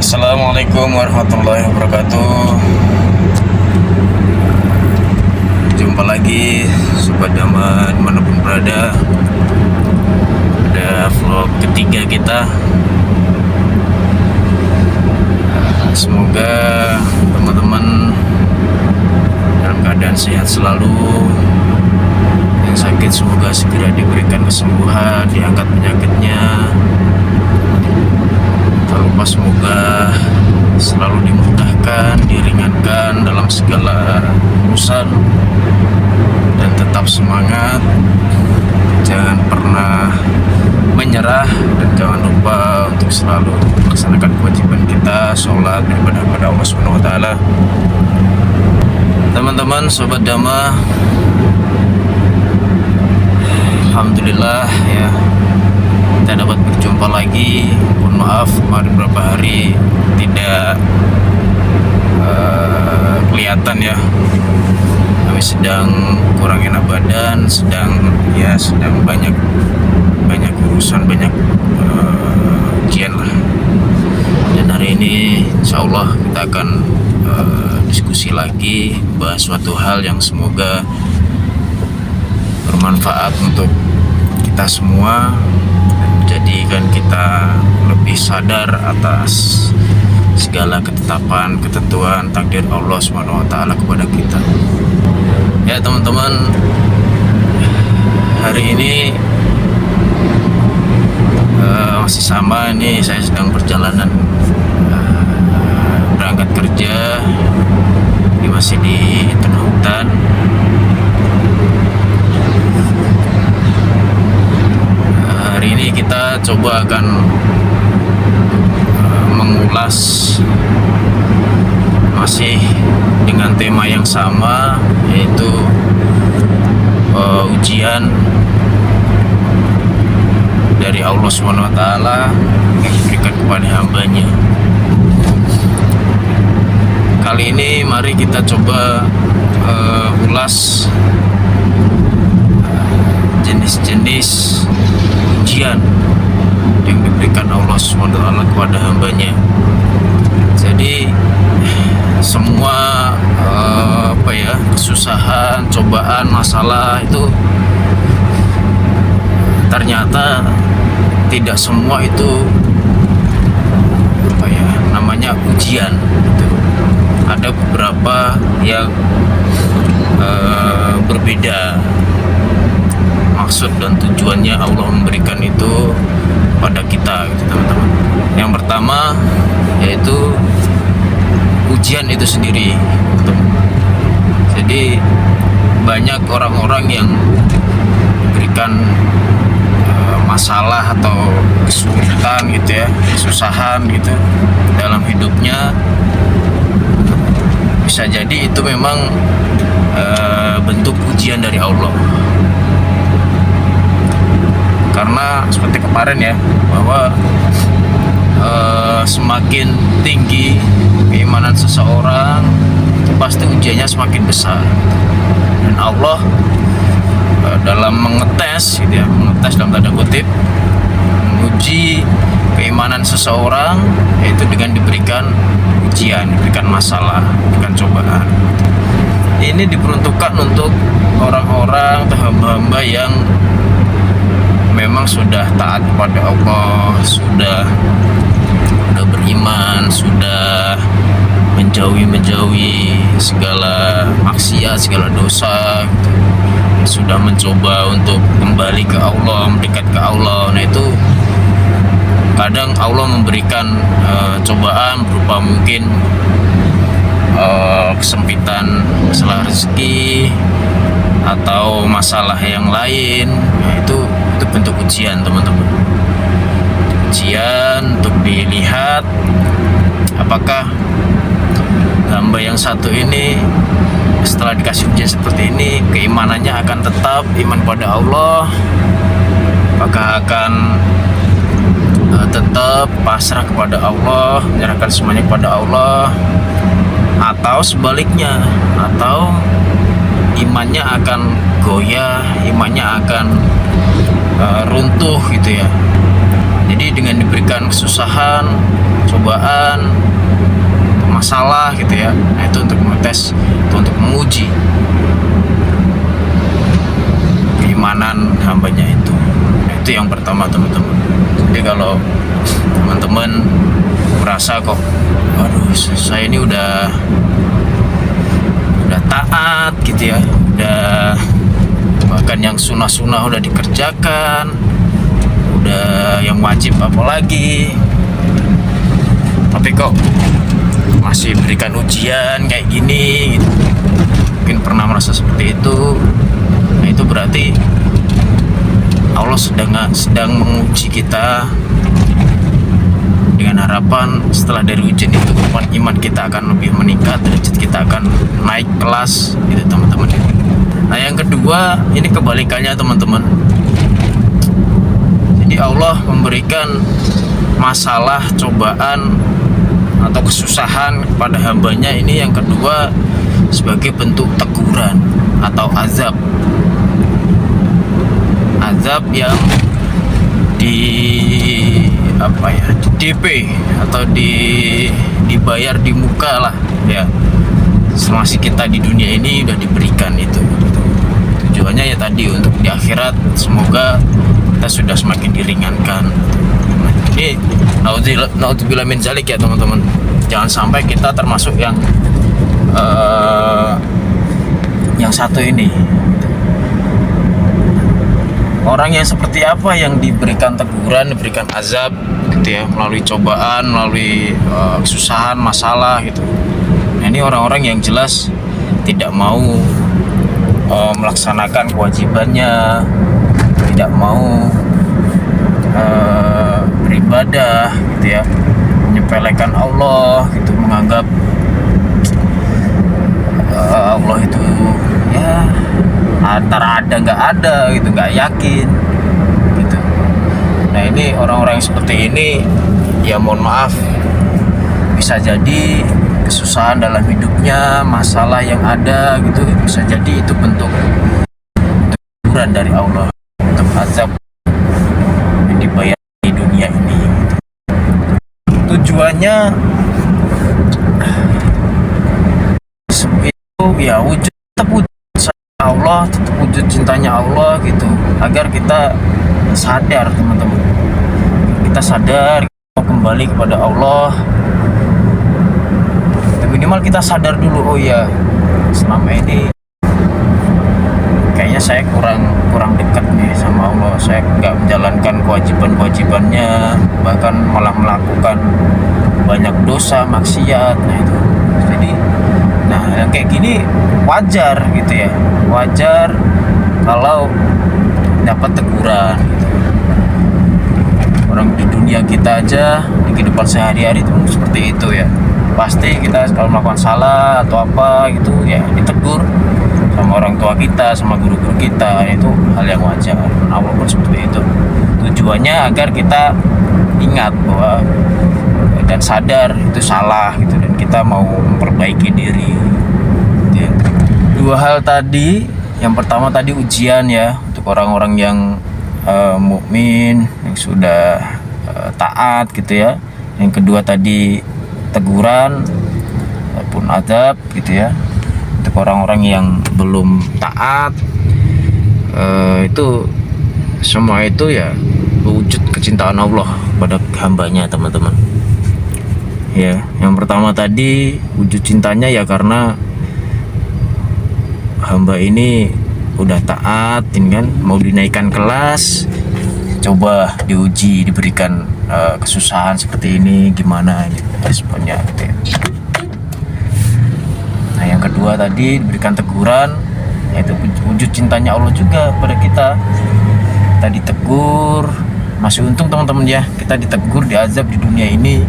Assalamualaikum warahmatullahi wabarakatuh. Jumpa lagi Sobat Dhamma dimanapun berada. Ada vlog ketiga kita. Semoga teman-teman dalam keadaan sehat selalu. Yang sakit semoga segera diberikan kesembuhan, diangkat penyakitnya. Tak lupa semoga selalu dimudahkan, diringankan dalam segala urusan, dan tetap semangat, jangan pernah menyerah, dan jangan lupa untuk selalu melaksanakan kewajiban kita, sholat, beribadah kepada Allah SWT. Teman-teman Sobat Dhamma, alhamdulillah ya, kita dapat berjumpa lagi. Mohon maaf kemarin beberapa hari tidak kelihatan ya. Kami sedang kurang enak badan, sedang banyak urusan, banyak ujian lah. Dan hari ini insya Allah kita akan diskusi lagi, bahas suatu hal yang semoga bermanfaat untuk kita semua, menjadikan kita lebih sadar atas segala ketetapan, ketentuan, takdir Allah SWT kepada kita. Ya teman-teman, hari ini masih sama, ini saya sedang perjalanan berangkat kerja. Ini masih di tengah hutan. Hari ini kita coba akan mengulas masih dengan tema yang sama, yaitu ujian dari Allah SWT yang diberikan kepada hambanya. Kali ini mari kita coba ulas jenis-jenis ujian yang diberikan Allah SWT kepada hambanya. Jadi semua kesusahan, cobaan, masalah itu ternyata tidak semua itu namanya ujian gitu. Ada beberapa yang berbeda maksud dan tujuannya Allah memberikan itu pada kita gitu, teman-teman. Yang pertama yaitu ujian itu sendiri gitu. Jadi banyak orang-orang yang diberikan masalah atau kesulitan gitu ya, kesusahan gitu dalam hidupnya. Bisa jadi itu memang bentuk ujian dari Allah. Karena seperti kemarin ya, bahwa semakin tinggi keimanan seseorang, itu pasti ujiannya semakin besar. Dan Allah dalam mengetes gitu ya, mengetes dalam tanda kutip, menguji keimanan seseorang, yaitu dengan diberikan ujian, diberikan masalah, diberikan cobaan. Ini diperuntukkan untuk orang-orang atau hamba-hamba yang memang sudah taat kepada Allah, sudah beriman, sudah menjauhi segala maksiat, segala dosa gitu. Sudah mencoba untuk kembali ke Allah, mendekat ke Allah. Nah itu kadang Allah memberikan cobaan berupa mungkin kesempitan masalah rezeki atau masalah yang lain. Nah, itu bentuk ujian, teman-teman. Ujian untuk dilihat apakah hamba yang satu ini setelah dikasih ujian seperti ini, keimanannya akan tetap iman pada Allah, apakah akan tetap pasrah kepada Allah, menyerahkan semuanya kepada Allah, atau sebaliknya, atau imannya akan goyah, imannya akan runtuh gitu ya. Jadi dengan diberikan diberikan kesusahan, cobaan, masalah gitu ya. Nah, itu untuk mengetes, itu untuk menguji keimanan hambanya itu. Nah, itu yang pertama teman-teman. Jadi kalau teman-teman merasa kok, aduh saya ini udah taat gitu ya, udah bahkan yang sunnah-sunnah udah dikerjakan, udah yang wajib apalagi, tapi kok masih berikan ujian kayak gini gitu. Mungkin pernah merasa seperti itu. Nah, itu berarti Allah sedang menguji kita dengan harapan setelah dari ujian itu iman kita akan lebih meningkat, derajat kita akan naik kelas gitu teman-teman. Nah yang kedua ini kebalikannya teman-teman. Jadi Allah memberikan masalah, cobaan atau kesusahan kepada hambanya ini yang kedua sebagai bentuk teguran atau azab yang di DP atau dibayar di muka lah ya, selama kita di dunia ini udah diberikan itu. Tujuannya ya tadi untuk di akhirat semoga kita sudah semakin diringankan. Ini naudzubillah min zalik ya teman-teman, jangan sampai kita termasuk yang satu ini. Orang yang seperti apa yang diberikan teguran, diberikan azab gitu ya, melalui cobaan, melalui kesusahan, masalah gitu. Nah, ini orang-orang yang jelas tidak mau melaksanakan kewajibannya, tidak mau beribadah gitu ya, menyepelekan Allah gitu, menganggap Allah itu ya antara ada nggak ada gitu, nggak yakin gitu. Nah ini orang-orang yang seperti ini ya mohon maaf, bisa jadi kesusahan dalam hidupnya, masalah yang ada gitu, bisa jadi itu bentuk teguran dari Allah, untuk azab yang dibayar di dunia ini gitu. Tujuannya itu ya tetap wujud Allah, tetap wujud cintanya Allah gitu, agar kita sadar teman-teman, kita sadar kita kembali kepada Allah. Minimal kita sadar dulu, oh ya selama ini kayaknya saya kurang dekat nih sama Allah, saya nggak menjalankan kewajibannya, bahkan malah melakukan banyak dosa, maksiat. Nah itu jadi yang kayak gini wajar gitu ya, wajar kalau dapat teguran gitu. Orang di dunia kita aja di kehidupan sehari-hari itu seperti itu ya, pasti kita kalau melakukan salah atau apa gitu ya ditegur sama orang tua kita, sama guru-guru kita, itu hal yang wajar. Allah pun seperti itu, tujuannya agar kita ingat bahwa dan sadar itu salah gitu, dan kita mau memperbaiki diri gitu ya. Dua hal tadi, yang pertama tadi ujian ya untuk orang-orang yang mukmin yang sudah taat gitu ya. Yang kedua tadi teguran ataupun adab gitu ya untuk orang-orang yang belum taat. Itu semua itu ya wujud kecintaan Allah pada hambanya teman-teman ya. Yang pertama tadi wujud cintanya ya karena hamba ini udah taat kan, mau dinaikkan kelas, coba diuji, diberikan kesusahan seperti ini, gimana gitu responnya gitu ya. Nah yang kedua tadi diberikan teguran, yaitu wujud cintanya Allah juga pada kita. Kita ditegur, masih untung teman-teman ya, kita ditegur, diazab di dunia ini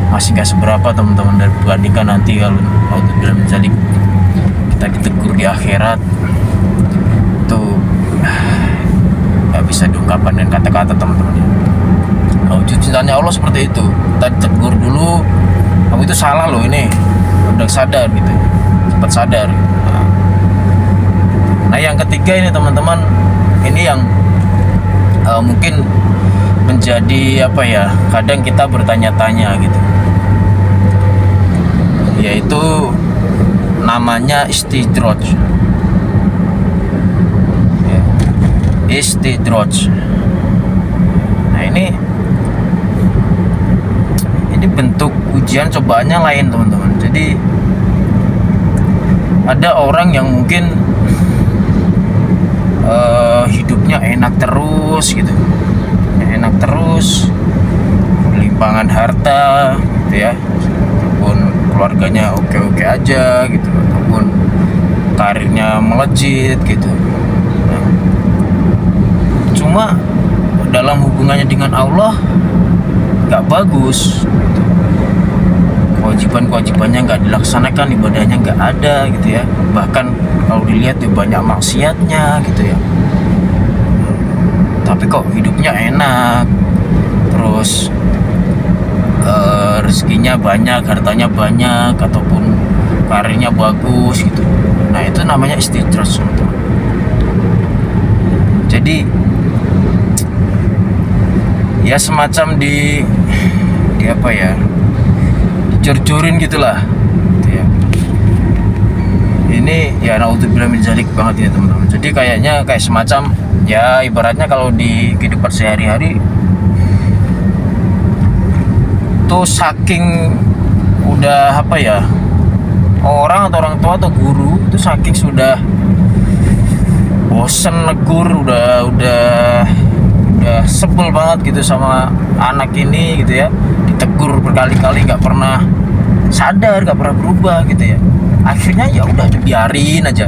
masih gak seberapa teman-teman, dan dibandingkan nanti kalau naudzubillah min dzalik kita ditegur di akhirat, itu gak bisa diungkapkan dengan kata-kata teman-teman ya. Wujud cintanya Allah seperti itu, kita ditegur dulu, kamu itu salah loh ini, udah sadar gitu, cepat sadar. Nah yang ketiga ini teman-teman, ini yang mungkin menjadi apa ya, kadang kita bertanya-tanya gitu, yaitu namanya istidraj ya, istidraj. Nah ini bentuk ujian cobaannya lain teman-teman. Jadi ada orang yang mungkin hidupnya enak terus gitu, enak terus, limpangan harta gitu ya, ataupun keluarganya oke-oke aja gitu, ataupun karirnya melejit gitu. Nah, cuma dalam hubungannya dengan Allah nggak bagus gitu. Kewajiban-kewajibannya nggak dilaksanakan, ibadahnya nggak ada gitu ya, bahkan kalau dilihat ya banyak maksiatnya gitu ya, tapi kok hidupnya enak terus, rezekinya banyak, hartanya banyak, ataupun karirnya bagus gitu. Nah itu namanya istidraj teman-teman. Jadi ya semacam di apa ya, jor-jorin gitulah gitu ya. Ini ya naudzubillah min dzalik banget ya teman-teman. Jadi kayaknya kayak semacam ya ibaratnya kalau di kehidupan sehari-hari tuh saking udah apa ya, orang atau orang tua atau guru itu saking sudah bosen negur, udah sebel banget gitu sama anak ini gitu ya, ditegur berkali-kali nggak pernah sadar, nggak pernah berubah gitu ya. Akhirnya ya udah dibiarin aja,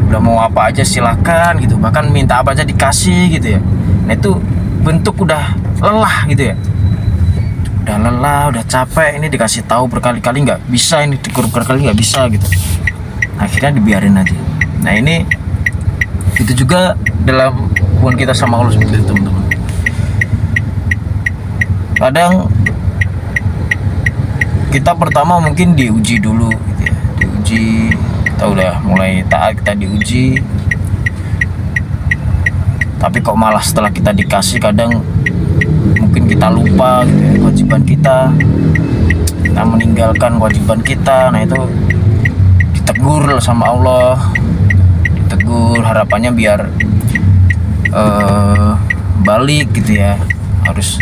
udah mau apa aja silakan gitu, bahkan minta apa aja dikasih gitu ya. Nah itu bentuk udah lelah gitu ya, udah lelah, udah capek, ini dikasih tahu berkali-kali nggak bisa, ini ditegur berkali nggak bisa gitu, akhirnya dibiarin aja. Nah ini itu juga dalam hubungan kita sama Allah seperti itu teman-teman. Kadang kita pertama mungkin diuji dulu gitu ya, diuji, kita udah mulai taat, kita diuji, tapi kok malah setelah kita dikasih kadang mungkin kita lupa gitu ya, kewajiban kita meninggalkan kewajiban kita. Nah itu ditegur sama Allah, ditegur, harapannya biar balik gitu ya, harus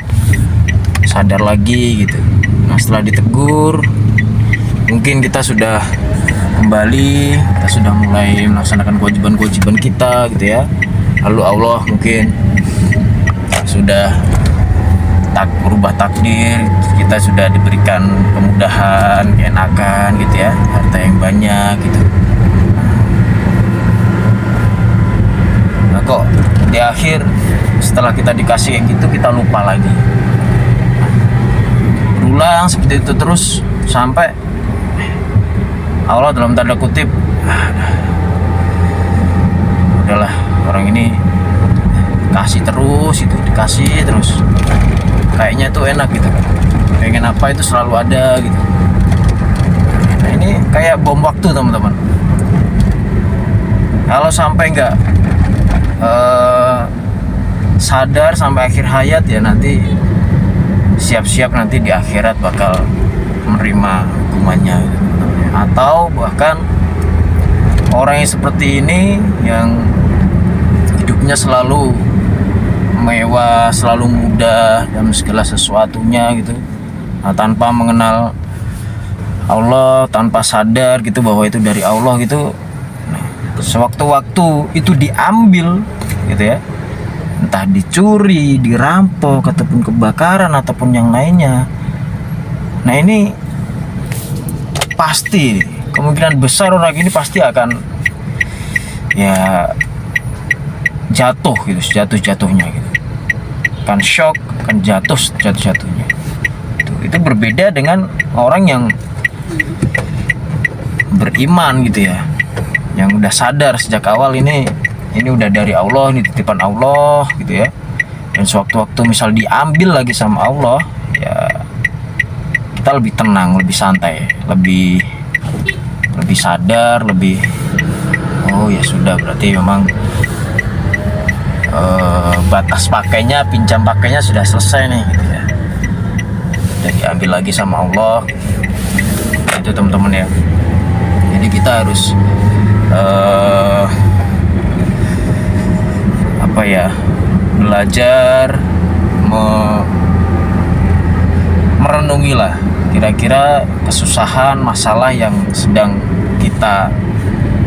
sadar lagi gitu. Nah setelah ditegur mungkin kita sudah kembali, kita sudah mulai melaksanakan kewajiban-kewajiban kita gitu ya, lalu Allah mungkin sudah berubah takdir, kita sudah diberikan kemudahan, keenakan gitu ya, harta yang banyak gitu. Nah kok di akhir setelah kita dikasih kayak gitu kita lupa lagi, berulang seperti itu terus sampai Allah dalam tanda kutip udahlah, orang ini kasih terus, itu dikasih terus, kayaknya tuh enak gitu, pengen apa itu selalu ada gitu. Nah ini kayak bom waktu teman-teman. Kalau sampai nggak sadar sampai akhir hayat ya, nanti siap-siap nanti di akhirat bakal menerima hukumannya. Atau bahkan orang yang seperti ini yang hidupnya selalu mewah, selalu mudah dalam segala sesuatunya gitu, nah, tanpa mengenal Allah, tanpa sadar gitu bahwa itu dari Allah gitu. Nah, sewaktu-waktu itu diambil gitu ya, entah dicuri, dirampok, ataupun kebakaran, ataupun yang lainnya. Nah ini pasti kemungkinan besar orang ini pasti akan ya jatuh gitu, jatuh-jatuhnya gitu, akan shock, akan jatuh-jatuhnya. Itu berbeda dengan orang yang beriman gitu ya, yang udah sadar sejak awal ini udah dari Allah, ini titipan Allah gitu ya. Dan sewaktu-waktu misal diambil lagi sama Allah ya, kita lebih tenang, lebih santai, lebih sadar, lebih oh ya sudah, berarti memang batas pakainya, pinjam pakainya sudah selesai nih gitu ya. Jadi ambil lagi sama Allah. Itu teman-teman ya. Jadi kita harus belajar merenungi lah kira-kira kesusahan, masalah yang sedang kita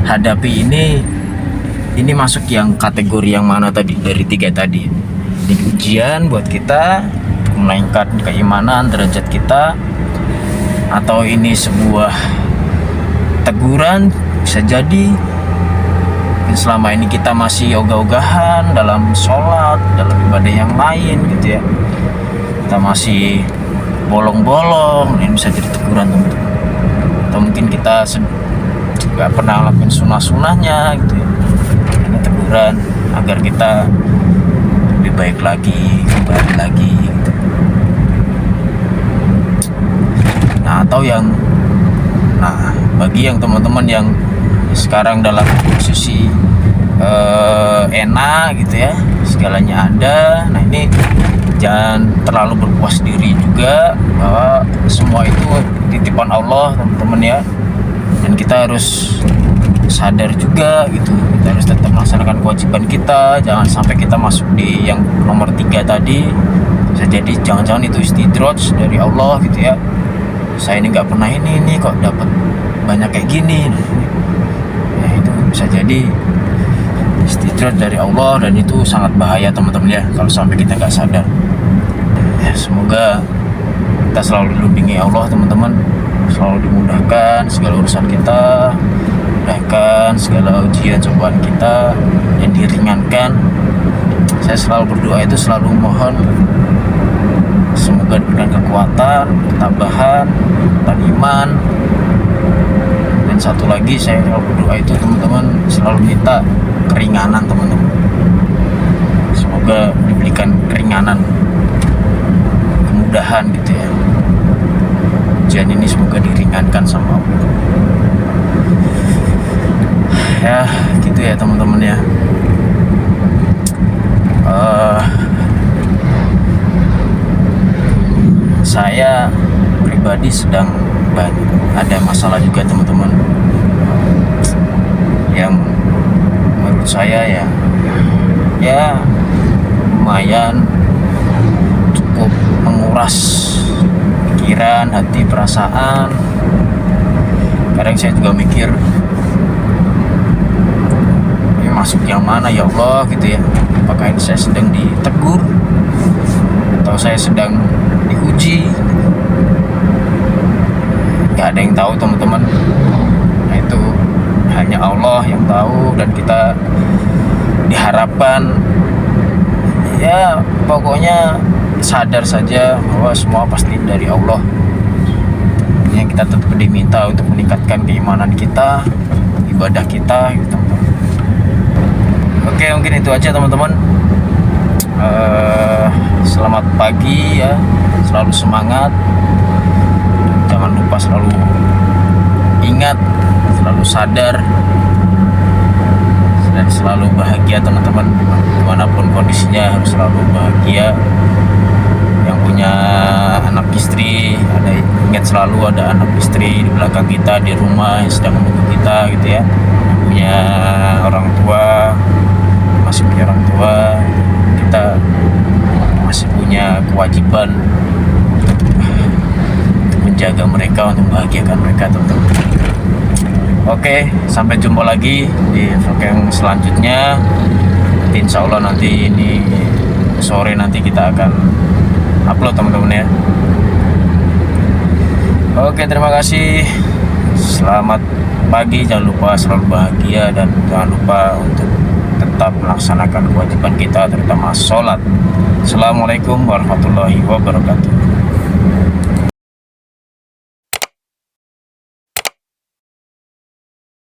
hadapi ini masuk yang kategori yang mana tadi dari 3 tadi. Ini ujian buat kita menaikkan keimanan derajat kita, atau ini sebuah teguran bisa jadi. Dan selama ini kita masih ogah-ogahan dalam sholat, dalam ibadah yang lain gitu ya, kita masih bolong-bolong, ini bisa jadi teguran teman-teman. Atau mungkin kita nggak pernah lakuin sunnah-sunnahnya gitu ya, ini teguran agar kita lebih baik lagi, kembali lagi gitu. Bagi yang teman-teman yang sekarang dalam posisi enak gitu ya, segalanya ada, nah ini jangan terlalu berpuas diri juga bahwa semua itu titipan Allah teman-teman ya. Dan kita harus sadar juga gitu, kita harus tetap melaksanakan kewajiban kita. Jangan sampai kita masuk di yang nomor 3 tadi, bisa jadi jangan-jangan itu istidraj dari Allah gitu ya. Saya ini nggak pernah ini kok dapat banyak kayak gini, ya itu bisa jadi istidraj dari Allah, dan itu sangat bahaya teman-teman ya kalau sampai kita nggak sadar. Ya semoga kita selalu dilindungi Allah teman-teman, selalu dimudahkan segala urusan kita, mudahkan segala ujian cobaan kita, dan diringankan. Saya selalu berdoa itu, selalu mohon semoga diberikan kekuatan, ketabahan, dan iman. Dan satu lagi saya selalu berdoa itu teman-teman, selalu minta keringanan teman-teman. Semoga diberikan keringanan, kemudahan gitu ya. Ujian ini semoga diringankan sama Allah. Ya gitu ya teman-teman ya. Saya pribadi sedang ada masalah juga teman-teman, yang menurut saya ya lumayan cukup menguras pikiran, hati, perasaan. Kadang saya juga mikir, ini masuk yang mana ya Allah gitu ya. Apakah ini saya sedang ditegur atau saya sedang diuji? Gak ada yang tahu teman-teman. Nah itu hanya Allah yang tahu, dan kita diharapkan ya pokoknya sadar saja bahwa semua pasti dari Allah. Yang kita tetap diminta untuk meningkatkan keimanan kita, ibadah kita gitu teman-teman. Oke, mungkin itu aja teman-teman. Selamat pagi ya, selalu semangat, jangan lupa selalu ingat, selalu sadar, dan selalu bahagia teman-teman. Dimanapun kondisinya harus selalu bahagia. Yang punya anak istri, ingat selalu ada anak istri di belakang kita di rumah yang sedang menunggu kita gitu ya. Yang punya orang tua, masih punya orang tua, kita masih punya kewajiban untuk menjaga mereka, untuk membahagiakan mereka teman-teman. Oke, sampai jumpa lagi di vlog yang selanjutnya. Nanti insya Allah nanti ini sore nanti kita akan upload teman-teman ya. Oke, terima kasih. Selamat pagi, jangan lupa selalu bahagia, dan jangan lupa untuk tetap melaksanakan kewajiban kita, terutama sholat. Assalamualaikum warahmatullahi wabarakatuh.